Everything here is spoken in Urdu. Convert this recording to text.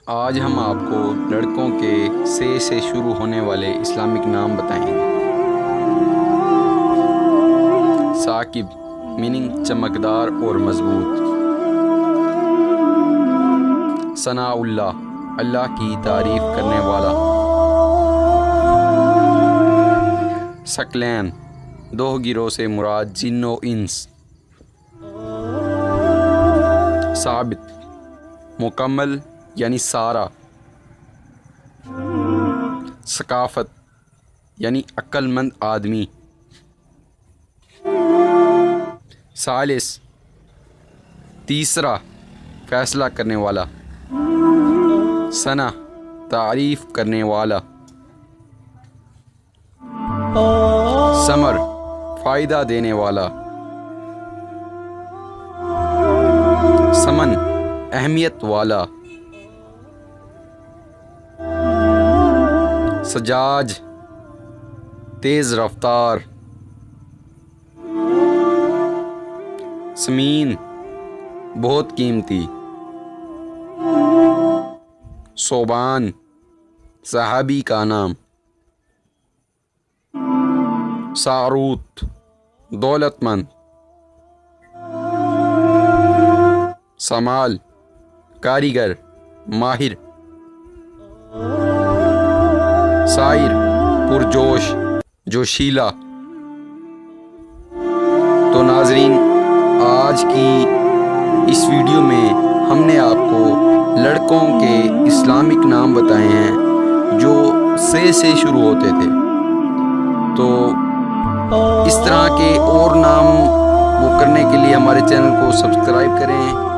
آج ہم آپ کو لڑکوں کے سے شروع ہونے والے اسلامک نام بتائیں گے۔ ثاقب میننگ چمکدار اور مضبوط۔ ثناء اللہ اللہ کی تعریف کرنے والا۔ ثقلین دو گروہ سے مراد جن و انس۔ ثابت مکمل یعنی سارا۔ ثقافت یعنی عقل مند آدمی۔ ثالث تیسرا فیصلہ کرنے والا۔ ثنا تعریف کرنے والا۔ ثمر فائدہ دینے والا۔ ثمن اہمیت والا۔ سجاج تیز رفتار۔ ثمین بہت قیمتی۔ صوبان صحابی کا نام۔ ساروت دولت مند۔ سمال کاریگر ماہر۔ سائر پرجوش جوشیلا۔ تو ناظرین، آج کی اس ویڈیو میں ہم نے آپ کو لڑکوں کے اسلامک نام بتائے ہیں جو سے شروع ہوتے تھے۔ تو اس طرح کے اور نام وہ کرنے کے لیے ہمارے چینل کو سبسکرائب کریں۔